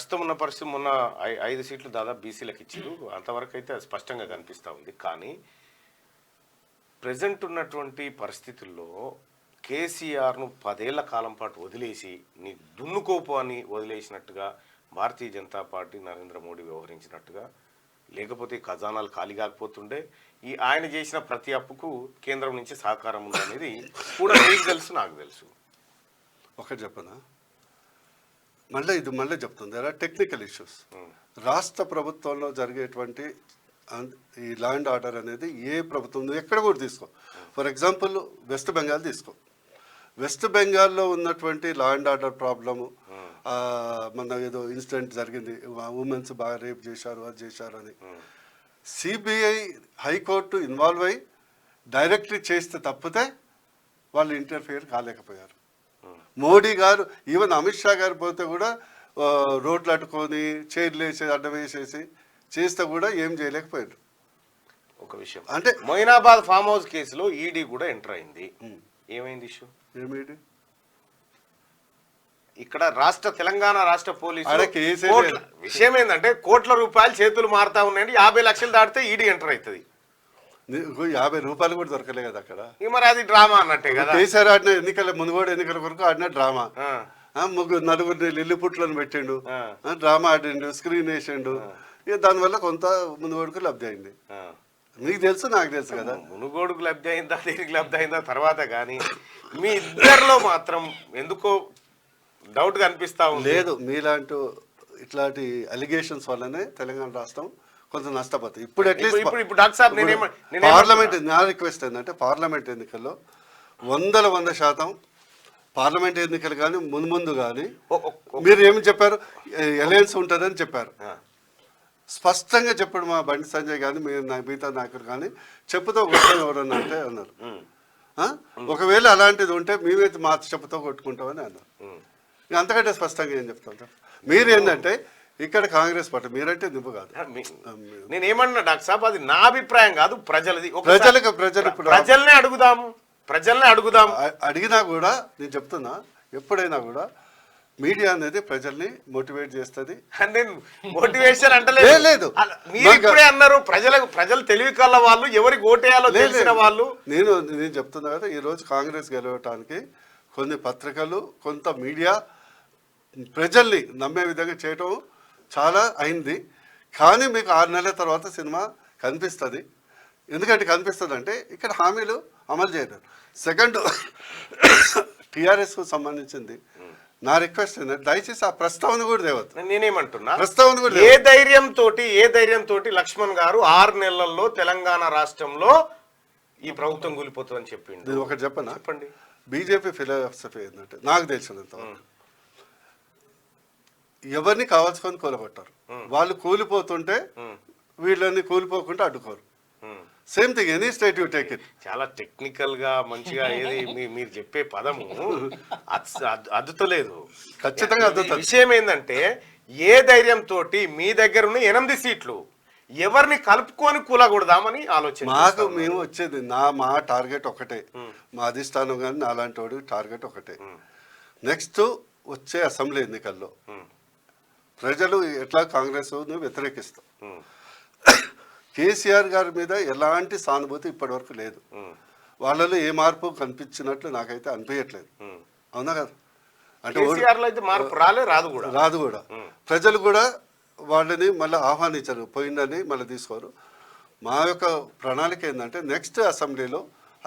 ప్రస్తుతం ఉన్న పరిస్థితి మొన్న 5 సీట్లు దాదాపు బీసీలకు ఇచ్చారు. అంతవరకు అయితే అది స్పష్టంగా కనిపిస్తూ ఉంది. కానీ ప్రజెంట్ ఉన్నటువంటి పరిస్థితుల్లో కేసీఆర్ను 10 ఏళ్ల కాలం పాటు వదిలేసి నీ దున్నుకోపు అని వదిలేసినట్టుగా భారతీయ జనతా పార్టీ నరేంద్ర మోడీ వ్యవహరించినట్టుగా, లేకపోతే ఖజానాలు ఖాళీ కాకపోతుండే ఈ ఆయన చేసిన ప్రతి అప్పుకు కేంద్రం నుంచి సహకారం ఉందనేది కూడా మీకు తెలుసు, నాకు తెలుసు. ఒకటి చెప్పనా, మళ్ళీ చెప్తుంది కదా, టెక్నికల్ ఇష్యూస్. రాష్ట్ర ప్రభుత్వంలో జరిగేటువంటి ఈ లా అండ్ ఆర్డర్ అనేది ఏ ప్రభుత్వం ఎక్కడ కూడా తీసుకో. ఫర్ ఎగ్జాంపుల్ వెస్ట్ బెంగాల్ తీసుకో. వెస్ట్ బెంగాల్లో ఉన్నటువంటి లా అండ్ ఆర్డర్ ప్రాబ్లము, మన ఏదో ఇన్సిడెంట్ జరిగింది, ఉమెన్స్ బాగా రేప్ చేశారు, అది చేశారు అని సిబిఐ హైకోర్టు ఇన్వాల్వ్ అయ్యి డైరెక్ట్లీ చేస్తే తప్పితే వాళ్ళు ఇంటర్ఫియర్ కాలేకపోయారు. మోడీ గారు ఈవెన్ అమిత్ షా గారు పోతే కూడా రోడ్లు అట్టుకొని చైర్లు వేసి అడ్డం వేసేసి చేస్తే కూడా ఏం చేయలేకపోయారు. ఒక విషయం అంటే మొయినాబాద్ ఫామ్ హౌస్ కేసులో ఈడీ కూడా ఎంటర్ అయింది. ఏమైంది ఇష్యూ? ఏమిటి ఇక్కడ తెలంగాణ రాష్ట్ర పోలీసు విషయం ఏంటంటే కోట్ల రూపాయలు చేతులు మారుతా ఉన్నాయండి. 50 లక్షలు దాటితే ఈడీ ఎంటర్ అవుతుంది. 50 రూపాయలు కూడా దొరకలే కదా అక్కడ. మరి అది డ్రామా అన్నట్టే కదా. కేసీఆర్ ఆడిన ఎన్నికల మునుగోడు ఎన్నికల కొరకు ఆడిన డ్రామా. నలుగురిని లిల్లిపుట్లను పెట్టిండు, డ్రామా ఆడిండు, స్క్రీన్ వేసిండు. ఇక దానివల్ల కొంత మునుగోడుకు లబ్ధి అయింది. మీకు తెలుసు, నాకు తెలుసు కదా. మునుగోడుకు లబ్ధి అయిందా, దేనికి లబ్ధి అయిందా తర్వాత, కానీ మీ ఇద్దరిలో మాత్రం ఎందుకో డౌట్ గా అనిపిస్తా ఉంది. లేదు, మీలాంటి ఇట్లాంటి అలిగేషన్స్ వల్లనే తెలంగాణ రాష్ట్రం కొంత నష్టపోతుంది. ఇప్పుడు అట్లీస్ట్ పార్లమెంట్, నా రిక్వెస్ట్ ఏంటంటే పార్లమెంట్ ఎన్నికల్లో 100% పార్లమెంట్ ఎన్నికలు కానీ ముందు కానీ మీరు ఏమి చెప్పారు, అలయన్స్ ఉంటుందని చెప్పారు. స్పష్టంగా చెప్పాడు మా బండి సంజయ్ కానీ మిగతా నాయకులు కానీ, చెప్పుతో కొట్టుకొని ఎవరన్నా అంటే అన్నారు. ఒకవేళ అలాంటిది ఉంటే మేమైతే మా చెప్పుతో కొట్టుకుంటామని అన్నారు. అంతకంటే స్పష్టంగా ఏం చెప్తాం. మీరు ఏంటంటే ఇక్కడ కాంగ్రెస్ పార్టీ, మీరంటే నింపు కాదు. నేనేమన్నా డాక్టర్ సాబ్, అది నా అభిప్రాయం కాదు, ప్రజలది. ప్రజల్నే అడుగుదాం. అడిగినా కూడా నేను చెప్తున్నా, ఎప్పుడైనా కూడా మీడియా అనేది ప్రజల్ని మోటివేట్ చేస్తుంది. మోటివేషన్ అంటలేదు, మీరు ఇప్పుడే అన్నారు ప్రజలు తెలివి కల్ల వాళ్ళు, ఎవరికి ఓటేయాలో తెలిసిన వాళ్ళు. నేను చెప్తున్నా కదా, ఈరోజు కాంగ్రెస్ గెలవటానికి కొన్ని పత్రికలు, కొంత మీడియా ప్రజల్ని నమ్మే విధంగా చేయటం చాలా అయింది. కానీ మీకు 6 నెలల తర్వాత సినిమా కనిపిస్తుంది. ఎందుకంటే కనిపిస్తుంది అంటే ఇక్కడ హామీలు అమలు చేయలేదు. సెకండ్, టీఆర్ఎస్కు సంబంధించింది నా రిక్వెస్ట్ ఏంటంటే దయచేసి ఆ ప్రస్తావన కూడా తేవద్దు. నేనేమంటున్నా, ప్రస్తావన కూడా ఏ ధైర్యంతో లక్ష్మణ్ గారు 6 నెలల్లో తెలంగాణ రాష్ట్రంలో ఈ ప్రభుత్వం కూలిపోతుందని చెప్పింది. నేను ఒకటి చెప్పనా? చెప్పండి. బీజేపీ ఫిలాసఫీ ఏంటంటే నాకు తెలిసినంత ఎవరిని కావాల్సుకొని కూలగొట్టారు. వాళ్ళు కూలిపోతుంటే వీళ్ళని కూలిపోకుండా అడ్డుకోరు. Same thing any state you take it. చాలా టెక్నికల్ గా మంచిగా ఏది మీరు చెప్పే పదము అద్దుతలేదు, ఖచ్చితంగా అద్దుతుంది. విషయం ఏంటంటే ఏ ధైర్యంతో మీ దగ్గర ఉన్న 8 సీట్లు ఎవరిని కలుపుకొని కూలకూడదామని ఆలోచన. మాకు మేము వచ్చేది మా టార్గెట్ ఒకటే, మా అధిష్టానం కానీ నాలాంటి వాడు టార్గెట్ ఒకటే. నెక్స్ట్ వచ్చే అసెంబ్లీ ఎన్నికల్లో ప్రజలు ఎట్లా కాంగ్రెస్ వ్యతిరేకిస్తాం. కేసీఆర్ గారి మీద ఎలాంటి సానుభూతి ఇప్పటి వరకు లేదు. వాళ్ళలో ఏ మార్పు కనిపించినట్లు నాకైతే అనిపించట్లేదు. అవునా కదా? అంటే మార్పు రాదు కూడా. ప్రజలు కూడా వాళ్ళని మళ్ళీ ఆహ్వానించారు, పోయిందని మళ్ళీ తీసుకోరు. మా యొక్క ప్రణాళిక ఏంటంటే నెక్స్ట్ అసెంబ్లీలో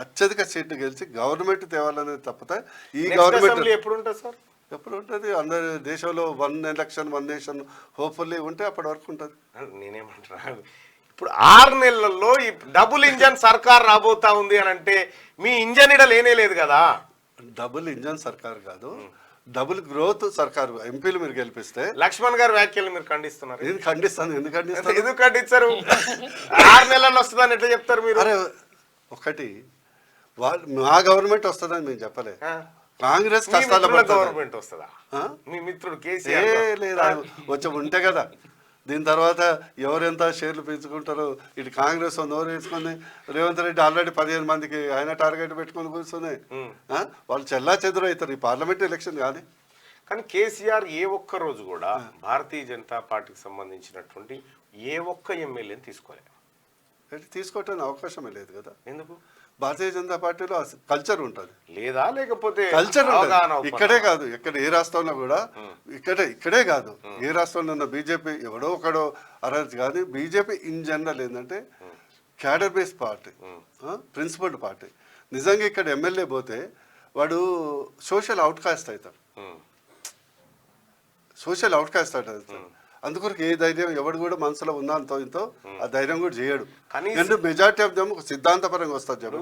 అత్యధిక సీట్లు గెలిచి గవర్నమెంట్ తేవాలనేది తప్పితే ఈ గవర్నమెంట్ ఎప్పుడు ఉంటుంది అందరి దేశంలో 1 ఎలక్షన్ 1 నేషన్ హోప్ఫుల్లీ ఉంటే అప్పటి వరకు ఉంటుంది. నేనేమంటున్నాను, ఇప్పుడు 6 నెలల్లో ఈ డబుల్ ఇంజన్ సర్కార్ రాబోతా ఉంది అని అంటే మీ ఇంజన్ ఇడ లేనేలేదు కదా. డబుల్ ఇంజన్ సర్కార్ కాదు, డబుల్ గ్రోత్ సర్కారు. ఎంపీలు మీరు గెలిపిస్తే లక్ష్మణ్ గారి వ్యాఖ్యలు మీరు ఖండిస్తున్నారు. నేను ఖండిస్తాను. ఎందుకు ఖండిస్తారు? 6 నెలల్లో వస్తుందని ఎట్లా చెప్తారు మీరు? అరే ఒకటి, వాళ్ళు మా గవర్నమెంట్ వస్తుందని మేము చెప్పలే. కాంగ్రెస్ కష్టాల గవర్నమెంట్ వస్తుందా? మీ మిత్రుడు కేసీఆర్ లేదా వచ్చి ఉంటే కదా. దీని తర్వాత ఎవరెంత షేర్లు పెంచుకుంటారో, ఇటు కాంగ్రెస్ నోరు వేసుకొని రేవంత్ రెడ్డి ఆల్రెడీ 15 మందికి ఆయన టార్గెట్ పెట్టుకొని కూర్చున్నాయి. వాళ్ళు చెల్లా చెదురు అవుతారు. ఈ పార్లమెంట్ ఎలక్షన్ కానీ కానీ కేసీఆర్ ఏ ఒక్క రోజు కూడా భారతీయ జనతా పార్టీకి సంబంధించినటువంటి ఏ ఒక్క ఎమ్మెల్యేని తీసుకోలేదు. తీసుకోవటానికి అవకాశమే లేదు కదా. ఎందుకు? భారతీయ జనతా పార్టీలో కల్చర్ ఉంటుంది లేదా, లేకపోతే కల్చర్ ఉంటుంది. ఇక్కడే కాదు, ఎక్కడ ఏ రాష్ట్రంలో కూడా ఇక్కడే కాదు, ఏ రాష్ట్రంలో ఉన్న బీజేపీ ఎవడో ఒకడో అరదు, కానీ బీజేపీ ఇన్ జనరల్ ఏంటంటే cadre based party, principled party. నిజంగా ఇక్కడ ఎమ్మెల్యే పోతే వాడు సోషల్ అవుట్కాస్ట్ అవుతాడు, సోషల్ అవుట్కాస్ట్ అవుతాడు. అందుకొరకు ఏ ధైర్యం ఎవడు కూడా మనసులో ఉందా అంతో ఇంతో ఆ ధైర్యం కూడా చేయడు. మెజారిటీ ఆఫ్ దమ్ సిద్ధాంతపరంగా వస్తారు.